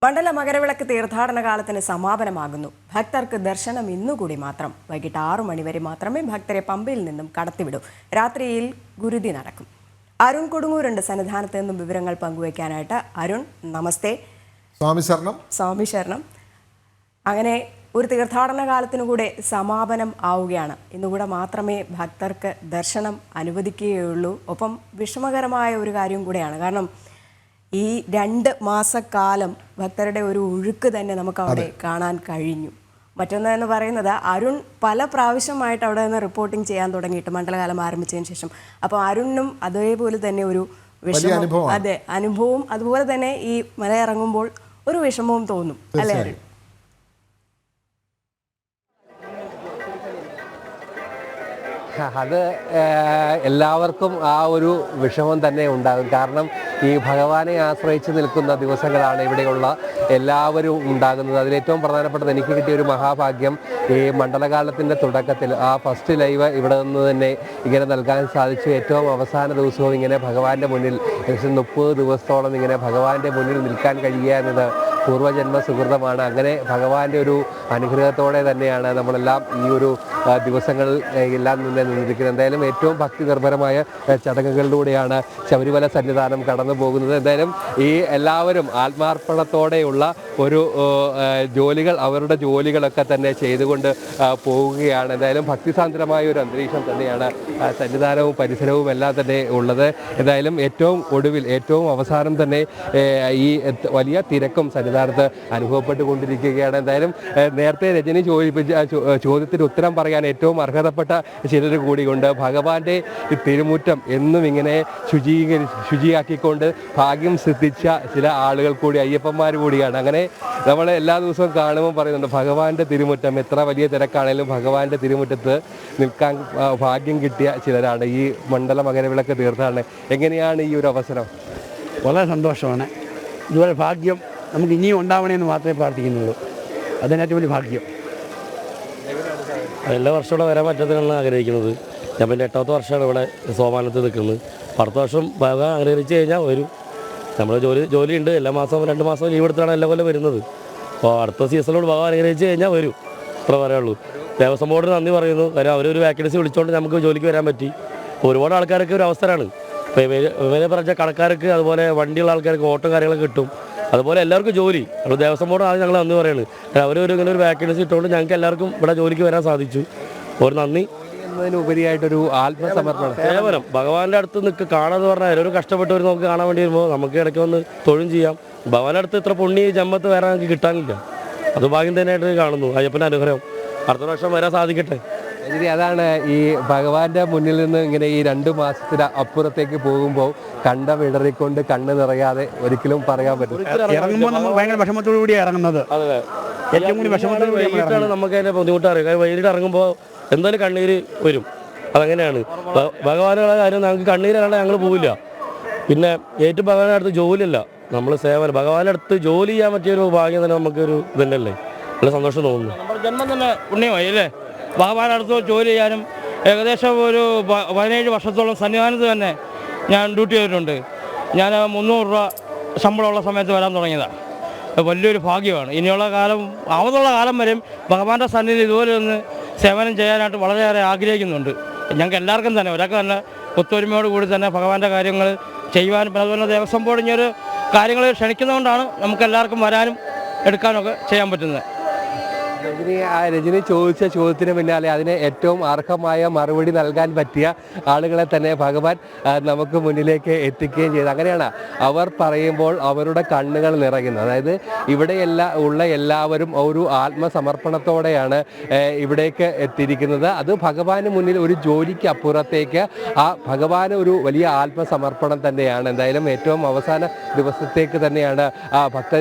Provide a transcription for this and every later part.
മണ്ഡല മകരവിളക്ക് തീർത്ഥാടന കാലത്തിന് സമാപനമാകുന്നു. ഭക്തർക്ക് ദർശനം ഇന്നുകൂടി മാത്രം. വൈകിട്ട് 6 മണിവരെ മാത്രമേ ഭക്തരെ പമ്പയിൽ നിന്നും കടത്തിവിടൂ. രാത്രിയിൽ ഗുരുതി നടക്കും. അരുൺ കൊടുങ്ങൂരുണ്ട് സന്നിധാനത്ത് നിന്നും വിവരങ്ങൾ പങ്കുവയ്ക്കാനായിട്ട്. അരുൺ, നമസ്തേ. സ്വാമി ശരണം. അങ്ങനെ ഒരു തീർത്ഥാടന കാലത്തിനു കൂടെ സമാപനം ആവുകയാണ്. ഇന്നുകൂടെ മാത്രമേ ഭക്തർക്ക് ദർശനം അനുവദിക്കുകയുള്ളൂ. ഒപ്പം വിഷമകരമായ ഒരു കാര്യം കൂടെയാണ്. കാരണം ഈ 2 മാസക്കാലം ഭക്തരുടെ ഒരു ഒഴുക്ക് തന്നെ നമുക്ക് അവിടെ കാണാൻ കഴിഞ്ഞു. മറ്റൊന്ന് എന്ന് പറയുന്നത്, അരുൺ പല പ്രാവശ്യമായിട്ട് അവിടെ നിന്ന് റിപ്പോർട്ടിംഗ് ചെയ്യാൻ തുടങ്ങിയിട്ട് മണ്ഡലകാലം ആരംഭിച്ചതിന് ശേഷം. അപ്പോൾ അരുണിനും അതേപോലെ തന്നെ ഒരു വിഷമം, അതെ, അനുഭവവും അതുപോലെ തന്നെ ഈ മല ഇറങ്ങുമ്പോൾ ഒരു വിഷമവും തോന്നും, അല്ലേ അരുൺ? അത് എല്ലാവർക്കും ആ ഒരു വിഷമം തന്നെ ഉണ്ടാകും. കാരണം ഈ ഭഗവാനെ ആശ്രയിച്ച് നിൽക്കുന്ന ദിവസങ്ങളാണ് ഇവിടെയുള്ള എല്ലാവരും ഉണ്ടാകുന്നത്. അതിലേറ്റവും പ്രധാനപ്പെട്ടത് എനിക്ക് കിട്ടിയ ഒരു മഹാഭാഗ്യം, ഈ മണ്ഡലകാലത്തിൻ്റെ തുടക്കത്തിൽ ആ ഫസ്റ്റ് ലൈവ് ഇവിടെ നിന്ന് തന്നെ ഇങ്ങനെ നൽകാൻ സാധിച്ചു. ഏറ്റവും അവസാന ദിവസവും ഇങ്ങനെ ഭഗവാന്റെ മുന്നിൽ 30 ദിവസത്തോളം ഇങ്ങനെ ഭഗവാന്റെ മുന്നിൽ നിൽക്കാൻ കഴിയുക എന്നത് പൂർവ്വജന്മ സുഹൃതമാണ്. അങ്ങനെ ഭഗവാന്റെ ഒരു അനുഗ്രഹത്തോടെ തന്നെയാണ് നമ്മളെല്ലാം ഈ ഒരു ദിവസങ്ങൾ എല്ലാം നിന്നിരിക്കുന്നത്. എന്തായാലും ഏറ്റവും ഭക്തി നിർഭരമായ ചടങ്ങുകളിലൂടെയാണ് ശബരിമല സന്നിധാനം കടന്നു പോകുന്നത്. എന്തായാലും ഈ എല്ലാവരും ആത്മാർപ്പണത്തോടെയുള്ള ഒരു ജോലികൾ, അവരുടെ ജോലികളൊക്കെ തന്നെ ചെയ്തുകൊണ്ട് പോവുകയാണ്. എന്തായാലും ഭക്തിസാന്ദ്രമായ ഒരു അന്തരീക്ഷം തന്നെയാണ് സന്നിധാനവും പരിസരവും എല്ലാം തന്നെ ഉള്ളത്. എന്തായാലും ഏറ്റവും ഒടുവിൽ, ഏറ്റവും അവസാനം തന്നെ ഈ വലിയ തിരക്കും സന്നിധാനത്ത് അനുഭവപ്പെട്ടുകൊണ്ടിരിക്കുകയാണ്. എന്തായാലും നേരത്തെ രജനി ചോദ്യത്തിന് ഉത്തരം പറയാൻ ഏറ്റവും അർഹതപ്പെട്ട ചിലർ കൂടിയുണ്ട്. ഭഗവാന്റെ തിരുമുറ്റം എന്നും ഇങ്ങനെ ശുചിയാക്കിക്കൊണ്ട് ഭാഗ്യം സിദ്ധിച്ച ചില ആളുകൾ കൂടി, അയ്യപ്പന്മാർ കൂടിയാണ്. അങ്ങനെ നമ്മൾ എല്ലാ ദിവസവും കാണുമ്പോൾ പറയുന്നുണ്ട്, ഭഗവാന്റെ തിരുമുറ്റം എത്ര വലിയ തിരക്കാണെങ്കിലും ഭഗവാന്റെ തിരുമുറ്റത്ത് നിൽക്കാൻ ഭാഗ്യം കിട്ടിയ ചിലരാണ് ഈ മണ്ഡല മകരവിളക്ക് തീർത്ഥാടനം. എങ്ങനെയാണ് ഈ ഒരു അവസരം? വളരെ സന്തോഷമാണ്. ഇതുപോലെ ഭാഗ്യം നമുക്ക് ഇനിയും ഉണ്ടാവണമെന്ന് മാത്രമേ പ്രാർത്ഥിക്കുന്നുള്ളൂ. അതിനേറ്റവും വലിയ ഭാഗ്യം. എല്ലാ വർഷവും വരാൻ പറ്റത്തിലാണ് ആഗ്രഹിക്കുന്നത്. ഞാൻ പിന്നെ 8ാമത്തെ വർഷമാണ് ഇവിടെ സോപാനത്ത് നിൽക്കുന്നത്. അടുത്ത വർഷം ഭഗവാൻ ആഗ്രഹിച്ച് കഴിഞ്ഞാൽ വരും. നമ്മൾ ജോലിയുണ്ട്, എല്ലാ മാസവും 2 മാസം ലീവ് എടുത്താണ് എല്ലാ കൊല്ലം വരുന്നത്. അപ്പോൾ അടുത്ത സീസണിലോട് ഭഗവാൻ ആഗ്രഹിച്ച് കഴിഞ്ഞാൽ വരും. അത്ര പറയുള്ളൂ. ദേവസ്വം ബോർഡിന് നന്ദി പറയുന്നു. കാര്യം അവരൊരു വാക്കൻസി വിളിച്ചുകൊണ്ട് നമുക്ക് ജോലിക്ക് വരാൻ പറ്റി. ഒരുപാട് ആൾക്കാരൊക്കെ ഒരു അവസരമാണ്. ഇപ്പോൾ ഇവരെ പറഞ്ഞ കടക്കാർക്ക്, അതുപോലെ വണ്ടിയുള്ള ആൾക്കാർക്ക് ഓട്ടോ കാര്യങ്ങളൊക്കെ കിട്ടും. അതുപോലെ എല്ലാവർക്കും ജോലി. അപ്പോൾ ദേവസ്വം ബോർഡ് ആദ്യം ഞങ്ങൾ നന്ദി പറയുന്നത്. അവരൊരു ഇങ്ങനെ ഒരു വാക്കൻസി ഇട്ടുകൊണ്ട് ഞങ്ങൾക്ക് എല്ലാവർക്കും ഇവിടെ ജോലിക്ക് വരാൻ സാധിച്ചു. ഒരു നന്ദി. എന്നതിനുപരിയായിട്ടൊരു ആത്മസമർപ്പണം, സേവനം, ഭഗവാന്റെ അടുത്ത് കാണാന്ന് പറഞ്ഞാൽ എല്ലാവരും കഷ്ടപ്പെട്ടവർ നമുക്ക് കാണാൻ വേണ്ടി വരുമ്പോൾ നമുക്ക് ഇടയ്ക്ക് വന്ന് തൊഴും ചെയ്യാം. ഭഗവാന്റെ അടുത്ത് ഇത്ര പുണ്യ ജന്മത്ത് വരാൻ നമുക്ക് കിട്ടാനില്ല. അത് ഭാഗ്യം തന്നെയായിട്ട് കാണുന്നു. അയ്യപ്പൻ്റെ അനുഗ്രഹം. അടുത്ത വർഷം വരാൻ സാധിക്കട്ടെ. അതാണ് ഈ ഭഗവാന്റെ മുന്നിൽ നിന്ന് ഇങ്ങനെ ഈ 2 മാസത്തിന് അപ്പുറത്തേക്ക് പോകുമ്പോൾ കണ്ടമിടറിക്കൊണ്ട് കണ്ണ് നിറയാതെ ഒരിക്കലും പറയാൻ പറ്റും. ഇറങ്ങുമ്പോൾ നമ്മൾ ഭയങ്കര വിഷമത്തോടു കൂടിയാണ് ഇറങ്ങുന്നത്. ഏറ്റവും കൂടി വിഷമത്തോടു വൈകിട്ടാണ് നമുക്ക് അതിൻ്റെ ബുദ്ധിമുട്ട് അറിയുക. വൈകിട്ട് ഇറങ്ങുമ്പോൾ എന്തായാലും കണ്ണീര് വരും. അതങ്ങനെയാണ്. ഭഗവാനുള്ള കാര്യം ഞങ്ങൾക്ക് കണ്ണീരല്ലാണ്ട് ഞങ്ങൾ പോവില്ല. പിന്നെ ഏറ്റവും ഭഗവാന്റെ അടുത്ത് ജോലിയല്ല, നമ്മൾ സേവനം. ഭഗവാന്റെ അടുത്ത് ജോലി ചെയ്യാൻ പറ്റിയൊരു ഭാഗ്യം തന്നെ നമുക്കൊരു ഇതല്ലേ, നല്ല സന്തോഷം തോന്നുന്നു. നമ്മുടെ ജന്മം തന്നെ പുണ്യമായി അല്ലേ. ഭഗവാന്റെ അടുത്ത് ജോലി ചെയ്യാനും ഏകദേശം ഒരു 17 വർഷത്തോളം സന്നിധാനത്ത് തന്നെ ഞാൻ ഡ്യൂട്ടി ചെയ്തിട്ടുണ്ട്. ഞാൻ 300 രൂപ ശമ്പളമുള്ള സമയത്ത് വരാൻ തുടങ്ങിയതാണ്. വലിയൊരു ഭാഗ്യമാണ്. ഇനിയുള്ള കാലം, ആവതുള്ള കാലം വരെയും ഭഗവാന്റെ സന്നിധിയിൽ ഇതുപോലെ ഒന്ന് സേവനം ചെയ്യാനായിട്ട് വളരെയേറെ ആഗ്രഹിക്കുന്നുണ്ട്. ഞങ്ങൾക്ക് എല്ലാവർക്കും തന്നെ, ഒരാൾക്ക് തന്നെ ഒത്തൊരുമയോട് കൂടി തന്നെ ഭഗവാന്റെ കാര്യങ്ങൾ ചെയ്യുവാനും, അതുപോലെ ദേവസ്വം ബോർഡ് ഇങ്ങനൊരു കാര്യങ്ങൾ ക്ഷണിക്കുന്നതുകൊണ്ടാണ് നമുക്ക് എല്ലാവർക്കും വരാനും എടുക്കാനൊക്കെ ചെയ്യാൻ പറ്റുന്നത്. രജനി ചോദിച്ച ചോദ്യത്തിന് പിന്നാലെ അതിന് ഏറ്റവും അർഹമായ മറുപടി നൽകാൻ പറ്റിയ ആളുകളെ തന്നെ ഭഗവാൻ നമുക്ക് മുന്നിലേക്ക് എത്തിക്കുകയും ചെയ്തു. അങ്ങനെയാണ് അവർ പറയുമ്പോൾ അവരുടെ കണ്ണുകൾ നിറയുന്നത്. അതായത് ഉള്ള എല്ലാവരും ഒരു ആത്മസമർപ്പണത്തോടെയാണ് ഇവിടേക്ക് എത്തിയിരിക്കുന്നത്. അത് ഭഗവാന് മുന്നിൽ ഒരു ജോലിക്ക് അപ്പുറത്തേക്ക് ആ ഭഗവാന് ഒരു വലിയ ആത്മസമർപ്പണം തന്നെയാണ്. എന്തായാലും ഏറ്റവും അവസാന ദിവസത്തേക്ക് തന്നെയാണ് ഭക്ത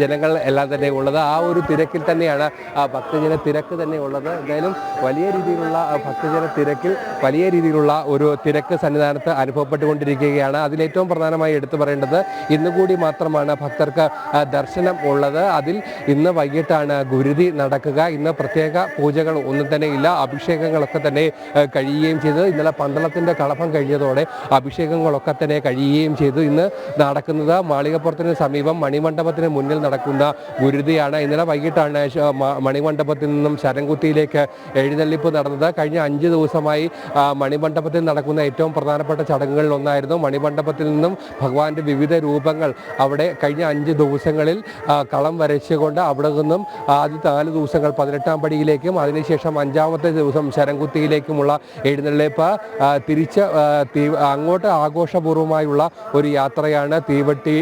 ജനങ്ങൾ എല്ലാം തന്നെ ഉള്ളത്. ആ ഒരു തിരക്കിൽ തന്നെയാണ് ഭക്തജന തിരക്ക് തന്നെ ഉള്ളത്. എന്തായാലും വലിയ രീതിയിലുള്ള ഭക്തജന തിരക്കിൽ വലിയ രീതിയിലുള്ള ഒരു തിരക്ക് സന്നിധാനത്ത് അനുഭവപ്പെട്ടുകൊണ്ടിരിക്കുകയാണ്. അതിലേറ്റവും പ്രധാനമായി എടുത്തു പറയേണ്ടത് ഇന്നുകൂടി മാത്രമാണ് ഭക്തർക്ക് ദർശനം ഉള്ളത്. അതിൽ ഇന്ന് വൈകിട്ടാണ് ഗുരുതി നടക്കുക. ഇന്ന് പ്രത്യേക പൂജകൾ ഒന്നും തന്നെ ഇല്ല. അഭിഷേകങ്ങളൊക്കെ തന്നെ കഴിയുകയും ചെയ്തു. ഇന്നലെ പന്തളത്തിൻ്റെ കളഭം കഴിഞ്ഞതോടെ അഭിഷേകങ്ങളൊക്കെ തന്നെ കഴിയുകയും ചെയ്തു. ഇന്ന് നടക്കുന്നത് മാളികപ്പുറത്തിന് സമീപം മണിമണ്ഡപത്തിന് മുന്നിൽ നടക്കുന്ന ഗുരുതിയാണ്. ഇന്നലെ വൈകിട്ടാണ് മണിമണ്ഡപത്തിൽ നിന്നും ശരംകുത്തിയിലേക്ക് എഴുന്നള്ളിപ്പ് നടന്നത്. കഴിഞ്ഞ 5 ദിവസമായി മണിമണ്ഡപത്തിൽ നടക്കുന്ന ഏറ്റവും പ്രധാനപ്പെട്ട ചടങ്ങുകളിൽ ഒന്നായിരുന്നു. മണിമണ്ഡപത്തിൽ നിന്നും ഭഗവാന്റെ വിവിധ രൂപങ്ങൾ അവിടെ കഴിഞ്ഞ 5 ദിവസങ്ങളിൽ കളം വരച്ചുകൊണ്ട് അവിടെ നിന്നും ആദ്യത്തെ 4 ദിവസങ്ങൾ 18-ാം പടിയിലേക്കും അതിനുശേഷം 5-ാമത്തെ ദിവസം ശരംകുത്തിയിലേക്കുമുള്ള എഴുന്നള്ളിപ്പ് തിരിച്ച് അങ്ങോട്ട് ആഘോഷപൂർവ്വമായുള്ള ഒരു യാത്രയാണ്. തീവട്ടി,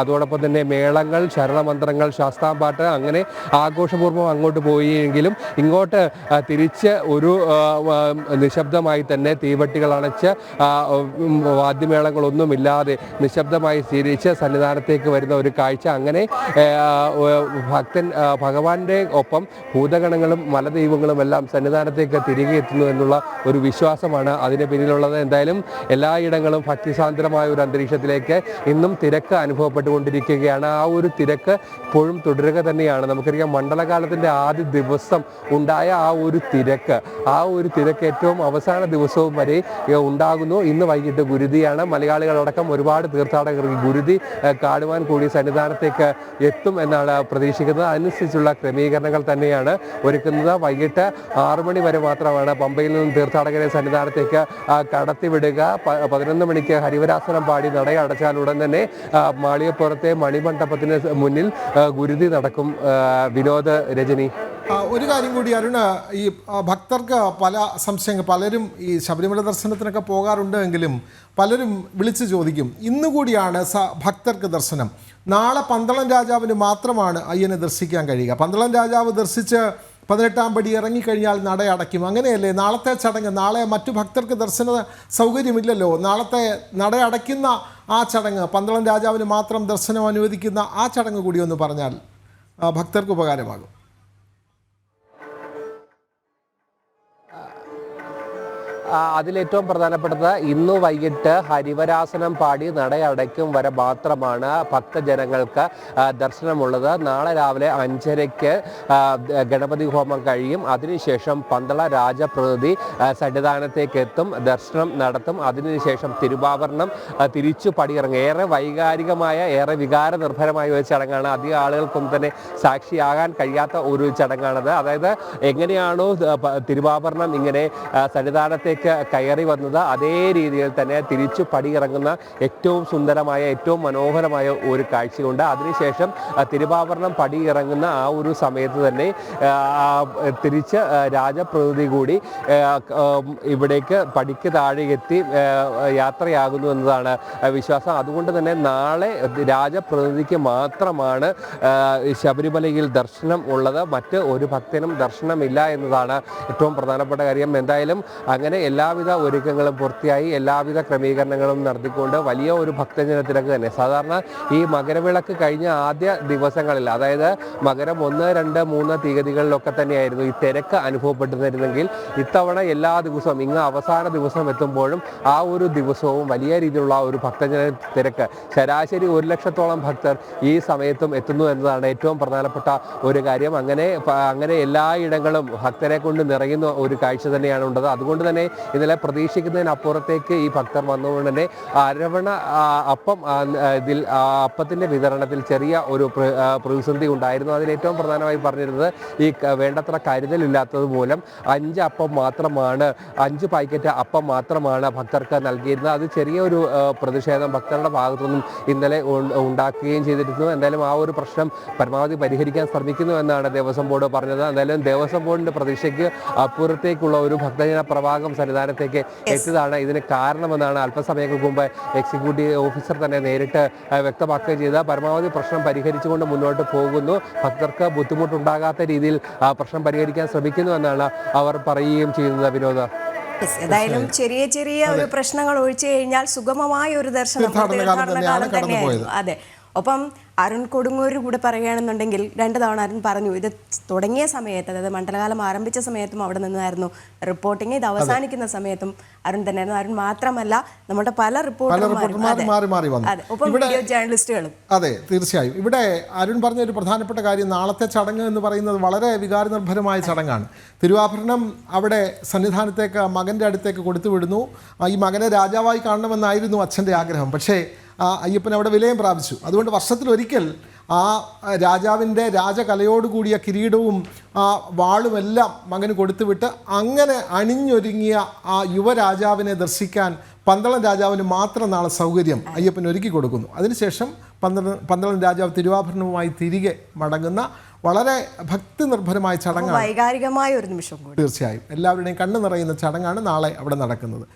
അതോടൊപ്പം തന്നെ മേളങ്ങൾ, ശരണമന്ത്രങ്ങൾ, ശാസ്താംപാട്ട്, അങ്ങനെ ആഘോഷപൂർവ്വം അങ്ങോട്ട് പോയെങ്കിലും ഇങ്ങോട്ട് തിരിച്ച് ഒരു നിശബ്ദമായി തന്നെ തീവട്ടികൾ അണച്ച് വാദ്യമേളങ്ങളൊന്നുമില്ലാതെ നിശബ്ദമായി തിരിച്ച് സന്നിധാനത്തേക്ക് വരുന്ന ഒരു കാഴ്ച. അങ്ങനെ ഭഗവാന്റെ ഒപ്പം ഭൂതഗണങ്ങളും മലദൈവങ്ങളും എല്ലാം സന്നിധാനത്തേക്ക് തിരികെ എത്തുന്നു എന്നുള്ള ഒരു വിശ്വാസമാണ് അതിന് പിന്നിലുള്ളത്. എന്തായാലും എല്ലായിടങ്ങളും ഭക്തിസാന്ദ്രമായ ഒരു അന്തരീക്ഷത്തിലേക്ക് ഇന്നും തിരക്ക് അനുഭവപ്പെട്ടുകൊണ്ടിരിക്കുകയാണ്. ആ ഒരു തിരക്ക് ഇപ്പോഴും തുടരുക തന്നെയാണ്. നമുക്കറിയാം മണ്ഡലകാലത്തിൻ്റെ ആദ്യ ദിവസം ഉണ്ടായ ആ ഒരു തിരക്ക് ഏറ്റവും അവസാന ദിവസവും വരെ ഉണ്ടാകുന്നു. ഇന്ന് വൈകിട്ട് ഗുരുതിയാണ്. മലയാളികളടക്കം ഒരുപാട് തീർത്ഥാടകർ ഗുരുതി കാണുവാൻ കൂടി സന്നിധാനത്തേക്ക് എത്തും എന്നാണ് പ്രതീക്ഷിക്കുന്നത്. അതിനനുസരിച്ചുള്ള ക്രമീകരണങ്ങൾ തന്നെയാണ് ഒരുക്കുന്നത്. വൈകിട്ട് 6 മണി വരെ മാത്രമാണ് പമ്പയിൽ നിന്നും തീർത്ഥാടകരെ സന്നിധാനത്തേക്ക് കടത്തിവിടുക. 11 മണിക്ക് ഹരിവരാസനം പാടി നടയടച്ചാൽ ഉടൻ തന്നെ മാളികപ്പുറത്തെ മണിമണ്ഡപത്തിന് മുന്നിൽ ഗുരുതി നടക്കും. വിനോദ്, രജനി. ഒരു കാര്യം കൂടി അരുണ്, ഈ ഭക്തർക്ക് പല സംശയങ്ങൾ, പലരും ഈ ശബരിമല ദർശനത്തിനൊക്കെ പോകാറുണ്ട് എങ്കിലും പലരും വിളിച്ചു ചോദിക്കും, ഇന്നുകൂടിയാണ് ഭക്തർക്ക് ദർശനം, നാളെ പന്തളം രാജാവിന് മാത്രമാണ് അയ്യനെ ദർശിക്കാൻ കഴിയുക. പന്തളം രാജാവ് ദർശിച്ച് 18-ാം പടി ഇറങ്ങിക്കഴിഞ്ഞാൽ നട അടയ്ക്കും. അങ്ങനെയല്ലേ നാളത്തെ ചടങ്ങ്? നാളെ മറ്റു ഭക്തർക്ക് ദർശന സൗകര്യമില്ലല്ലോ. നാളത്തെ നട അടയ്ക്കുന്ന ആ ചടങ്ങ്, പന്തളം രാജാവിന് മാത്രം ദർശനം അനുവദിക്കുന്ന ആ ചടങ്ങ് കൂടി ഒന്ന് പറഞ്ഞാൽ ഭക്തർക്ക് ഉപകാരമാകും. അതിലേറ്റവും പ്രധാനപ്പെട്ടത് ഇന്ന് വൈകിട്ട് ഹരിവരാസനം പാടി നടയടയ്ക്കും വരെ മാത്രമാണ് ഭക്തജനങ്ങൾക്ക് ദർശനമുള്ളത്. നാളെ രാവിലെ 5:30-ക്ക് ഗണപതി ഹോമം കഴിയും. അതിനുശേഷം പന്തള രാജപ്രതിനിധി സന്നിധാനത്തേക്ക് എത്തും, ദർശനം നടത്തും. അതിനുശേഷം തിരുവാഭരണം തിരിച്ചു പടിയിറങ്ങും. ഏറെ വൈകാരികമായ, ഏറെ വികാരനിർഭരമായ ഒരു ചടങ്ങാണ്. അധികം ആളുകൾക്കൊന്നും തന്നെ സാക്ഷിയാകാൻ കഴിയാത്ത ഒരു ചടങ്ങാണത്. അതായത് എങ്ങനെയാണോ തിരുവാഭരണം ഇങ്ങനെ സന്നിധാനത്തേക്ക് കയറി വന്നത്, അതേ രീതിയിൽ തന്നെ തിരിച്ചു പടിയിറങ്ങുന്ന ഏറ്റവും സുന്ദരമായ, ഏറ്റവും മനോഹരമായ ഒരു കാഴ്ചയുണ്ട്. അതിനുശേഷം തിരുവാഭരണം പടിയിറങ്ങുന്ന ആ ഒരു സമയത്ത് തന്നെ തിരിച്ച് രാജപ്രതിനിധി കൂടി ഇവിടേക്ക് പടിക്ക് താഴെ എത്തി യാത്രയാകുന്നു എന്നതാണ് വിശ്വാസം. അതുകൊണ്ട് തന്നെ നാളെ രാജപ്രതിനിധിക്ക് മാത്രമാണ് ശബരിമലയിൽ ദർശനം ഉള്ളത്. മറ്റ് ഒരു ഭക്തനും ദർശനമില്ല എന്നതാണ് ഏറ്റവും പ്രധാനപ്പെട്ട കാര്യം. എന്തായാലും അങ്ങനെ എല്ലാവിധ ഒരുക്കങ്ങളും പൂർത്തിയായി, എല്ലാവിധ ക്രമീകരണങ്ങളും നടത്തിക്കൊണ്ട് വലിയ ഒരു ഭക്തജന തിരക്ക് തന്നെ. സാധാരണ ഈ മകരവിളക്ക് കഴിഞ്ഞ ആദ്യ ദിവസങ്ങളിൽ, അതായത് മകരം 1, 2, 3 തീയതികളിലൊക്കെ തന്നെയായിരുന്നു ഈ തിരക്ക് അനുഭവപ്പെട്ടിരുന്നെങ്കിൽ ഇത്തവണ എല്ലാ ദിവസവും ഇങ്ങ് അവസാന ദിവസം എത്തുമ്പോഴും ആ ഒരു ദിവസവും വലിയ രീതിയിലുള്ള ഒരു ഭക്തജന തിരക്ക്. ശരാശരി 1 ലക്ഷത്തോളം ഭക്തർ ഈ സമയത്തും എത്തുന്നു എന്നതാണ് ഏറ്റവും പ്രധാനപ്പെട്ട ഒരു കാര്യം. അങ്ങനെ എല്ലായിടങ്ങളും ഭക്തരെ കൊണ്ട് നിറയുന്ന ഒരു കാഴ്ച തന്നെയാണ് ഉള്ളത്. അതുകൊണ്ട് തന്നെ ഇന്നലെ പ്രതീക്ഷിക്കുന്നതിനപ്പുറത്തേക്ക് ഈ ഭക്തർ വന്നുകൊണ്ട് തന്നെ അരവണ അപ്പം ഇതിൽ അപ്പത്തിൻ്റെ വിതരണത്തിൽ ചെറിയ ഒരു പ്രതിസന്ധി ഉണ്ടായിരുന്നു. അതിലേറ്റവും പ്രധാനമായി പറഞ്ഞിരുന്നത് ഈ വേണ്ടത്ര കരുതലില്ലാത്തത് മൂലം 5 അപ്പം മാത്രമാണ്, 5 പാക്കറ്റ് അപ്പം മാത്രമാണ് ഭക്തർക്ക് നൽകിയിരുന്നത്. അത് ചെറിയൊരു പ്രതിഷേധം ഭക്തരുടെ ഭാഗത്തുനിന്നും ഇന്നലെ ഉണ്ടാക്കുകയും ചെയ്തിരുന്നു. എന്തായാലും ആ ഒരു പ്രശ്നം പരമാവധി പരിഹരിക്കാൻ ശ്രമിക്കുന്നു എന്നാണ് ദേവസ്വം ബോർഡ് പറഞ്ഞത്. എന്തായാലും ദേവസ്വം ബോർഡിൻ്റെ പ്രതീക്ഷയ്ക്ക് അപ്പുറത്തേക്കുള്ള ഒരു ഭക്തജന പ്രവാഹം സന്നിധാനത്തേക്ക് എത്തിയതാണ് ഇതിന് കാരണമെന്നാണ് അല്പസമയങ്ങൾക്ക് മുമ്പ് എക്സിക്യൂട്ടീവ് ഓഫീസർ തന്നെ നേരിട്ട് വ്യക്തമാക്കുകയും ചെയ്ത. പരമാവധി പ്രശ്നം പരിഹരിച്ചുകൊണ്ട് മുന്നോട്ട് പോകുന്നു, ഭക്തർക്ക് ബുദ്ധിമുട്ടുണ്ടാകാത്ത രീതിയിൽ പ്രശ്നം പരിഹരിക്കാൻ ശ്രമിക്കുന്നു എന്നാണ് അവർ പറയുകയും ചെയ്യുന്നത്. വിനോദ, ഏതായാലും ചെറിയ ചെറിയ ഒരു പ്രശ്നങ്ങൾ ഒഴിച്ചു കഴിഞ്ഞാൽ സുഗമമായ ഒരു ദർശനം തീർത്ഥാടന കാലം തന്നെയായിരുന്നു. അതെ, ഒപ്പം അരുൺ കൊടുങ്ങൂര് കൂടെ പറയുകയാണെന്നുണ്ടെങ്കിൽ 2 തവണ അരുൺ പറഞ്ഞു ഇത് തുടങ്ങിയ സമയത്ത്, അതായത് മണ്ഡലകാലം ആരംഭിച്ച സമയത്തും അവിടെ നിന്നായിരുന്നു റിപ്പോർട്ടിങ്, ഇത് അവസാനിക്കുന്ന സമയത്തും അരുൺ തന്നെയായിരുന്നു. അരുൺ മാത്രമല്ല, നമ്മുടെ പല റിപ്പോർട്ടർമാരും മാറി വന്നു. ഒപ്പം വീഡിയോ ജേർണലിസ്റ്റുകളും. അതെ, തീർച്ചയായും. ഇവിടെ അരുൺ പറഞ്ഞ ഒരു പ്രധാനപ്പെട്ട കാര്യം, നാളത്തെ ചടങ്ങ് എന്ന് പറയുന്നത് വളരെ വികാരനിർഭരമായ ചടങ്ങാണ്. തിരുവാഭരണം അവിടെ സന്നിധാനത്തേക്ക് മകൻ്റെ അടുത്തേക്ക് കൊടുത്തു വിടുന്നു. ഈ മകനെ രാജാവായി കാണണമെന്നായിരുന്നു അച്ഛൻ്റെ ആഗ്രഹം. പക്ഷേ അയ്യപ്പൻ അവിടെ വിലയം പ്രാപിച്ചു. അതുകൊണ്ട് വർഷത്തിലൊരിക്കൽ ആ രാജാവിൻ്റെ രാജകലയോടുകൂടിയ കിരീടവും വാളുമെല്ലാം മകന് കൊടുത്തുവിട്ട് അങ്ങനെ അണിഞ്ഞൊരുങ്ങിയ ആ യുവരാജാവിനെ ദർശിക്കാൻ പന്തളം രാജാവിന് മാത്രം നാളെ സൗകര്യം അയ്യപ്പൻ ഒരുക്കി കൊടുക്കുന്നു. അതിനുശേഷം പന്തളം രാജാവ് തിരുവാഭരണവുമായി തിരികെ മടങ്ങുന്ന വളരെ ഭക്തി നിർഭരമായ ചടങ്ങാണ്. വൈകാരികമായ ഒരു നിമിഷം കൂടി. തീർച്ചയായും എല്ലാവരുടെയും കണ്ണു നിറയുന്ന ചടങ്ങാണ് നാളെ അവിടെ നടക്കുന്നത്.